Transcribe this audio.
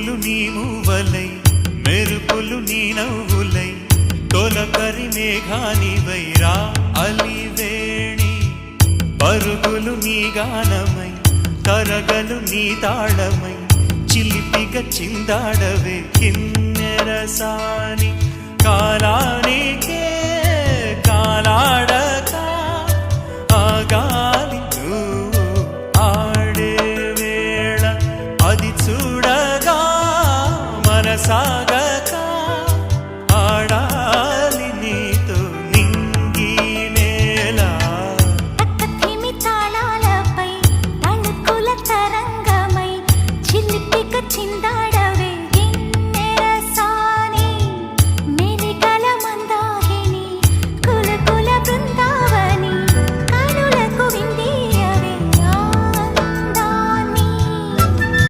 పువ్వులు నీ మూవలై మెరుపులు నీ నవ్వులై తొలకరి మేఘానివై రా అలివేణి పరుగులు నీ గానమై కరగలు నీ తాళమై చిలిపిగా చిందాడవే కిన్నెరసాని కాలానికే కాలాడక ఆగాలి నువ్వు ఆడే వేళ అది చూడగా మనసా